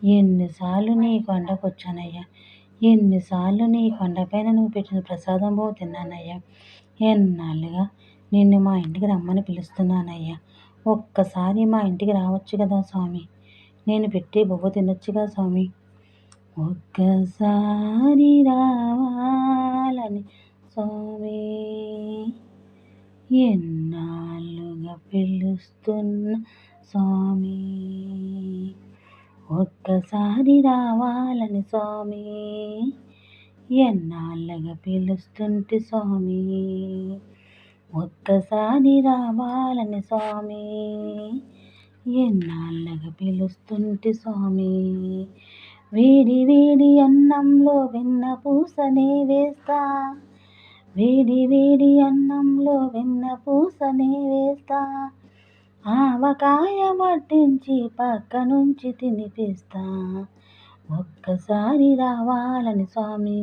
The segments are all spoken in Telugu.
ఎన్నిసార్లు నీ కొండకొచ్చానయ్యా, ఎన్నిసార్లు నీ కొండపైన నువ్వు పెట్టిన ప్రసాదం తిన్నానయ్యా. ఎన్నాళ్ళుగా నిన్ను మా ఇంటికి రమ్మని పిలుస్తున్నానయ్యా. ఒక్కసారి మా ఇంటికి రావచ్చు కదా స్వామి, నేను పెట్టి బొవ్వ తినొచ్చుగా స్వామి. ఒక్కసారి రావాలని స్వామి, ఎన్నాళ్ళుగా పిలుస్తున్న స్వామి. ఒక్కసారి రావాలని స్వామి, ఎన్నాళ్ళగా పిలుస్తుంటే స్వామి. ఒక్కసారి రావాలని స్వామి, ఎన్నాళ్ళగా పిలుస్తుంటే స్వామి. వేడి వేడి అన్నంలో వెన్న పూసనే వేస్తా, వేడి వేడి అన్నంలో వెన్న పూసనే వేస్తా, ఆవకాయ వడ్డించి పక్క నుంచి తినిపిస్తా. ఒక్కసారి రావాలని స్వామి,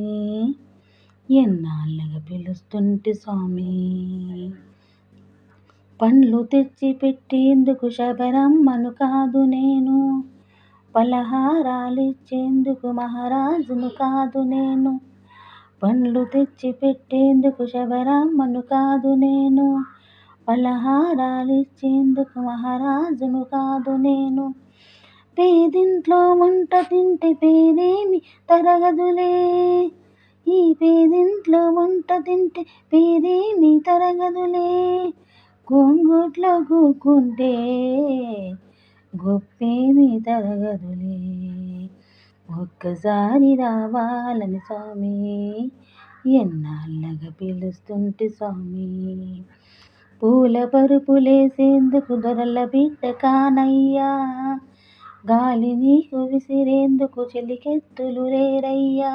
ఎన్నాళ్ళగా పిలుస్తుంటే స్వామి. పండ్లు తెచ్చి పెట్టేందుకు శబరమ్మను కాదు నేను, పలహారాలిచ్చేందుకు మహారాజును కాదు నేను. పండ్లు తెచ్చి పెట్టేందుకు శబరమ్మను కాదు నేను, పలహారాలిచ్చేందుకు మహారాజును కాదు నేను. పేదింట్లో వంట తింటే పేరేమి తరగదులే, ఈ పేదింట్లో వంట తింటే పేరేమి తరగదులే. గోంగూట్లో కూకుంటే గొప్పేమి తరగదులే. ఒక్కసారి రావాలని స్వామి, ఎన్నాళ్ళగా పిలుస్తుంటే స్వామి. పూల పరుపులేసేందుకు దొరల బిడ్డ కానయ్యా, గాలి నీకు విసిరేందుకు చెలికెత్తులు లేరయ్యా.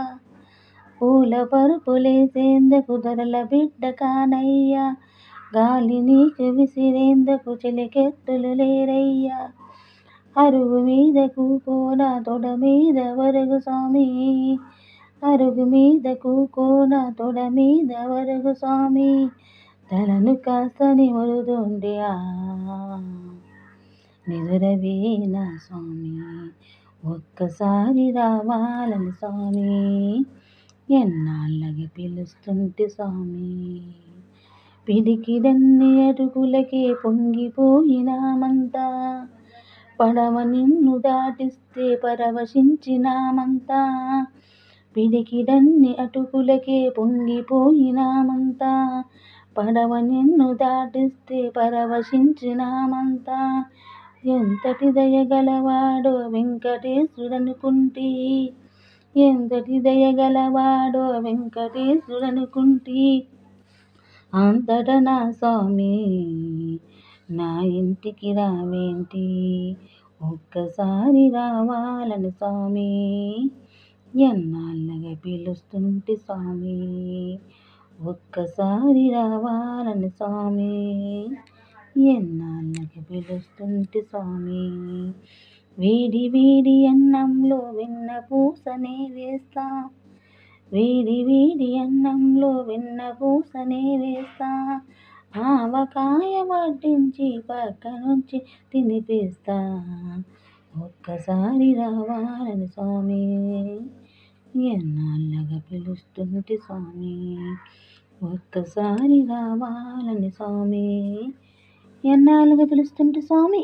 పూల పరుపులేసేందుకు దొరల బిడ్డ కానయ్యా, గాలి నీకు విసిరేందుకు చెలికెత్తులు లేరయ్యా. అరుగు మీద కూకోన తొడ మీద వరుగు స్వామి, అరుగు మీద కూకోన తొడ మీద వరుగు స్వామి. తలను కాస్త నిమురుతుండే నిదురవేనా స్వామి. ఒక్కసారి రావాలని స్వామి, ఎన్నాళ్ళగా పిలుస్తుంటే స్వామి. పిడికిడన్ని అడుగులకే పొంగిపోయినామంతా, పడవ నిన్ను దాటిస్తే పరవశించినామంతా. పిడికిడన్ని అటుకులకే పొంగిపోయినామంతా, పడవ నిన్ను దాటిస్తే పరవశించినామంతా. ఎంతటి దయగలవాడో వెంకటేశుడనుకుంటి, ఎంతటి దయగలవాడో వెంకటేశుడనుకుంటి. అంతట నా స్వామి నా ఇంటికి రావేంటి. ఒక్కసారి రావాలని స్వామి, ఎన్నాళ్ళగా పిలుస్తుంటే స్వామి. ఒక్కసారి రావాలని స్వామి, ఎన్నాళ్ళగా పిలుస్తుంటే స్వామి. వేడి వేడి అన్నంలో వెన్న పూసనే వేస్తా, వేడి వేడి అన్నంలో వెన్న పూసనే వేస్తా, ఆవకాయ వడ్డించి పక్క నుంచి తినిపిస్తా. ఒక్కసారి రావాలని స్వామి, ఎన్నాళ్ళగా పిలుస్తుంటే స్వామి. ఒక్కసారి రావాలని స్వామి, ఎన్నాళ్ళగా పిలుస్తుంటే స్వామి.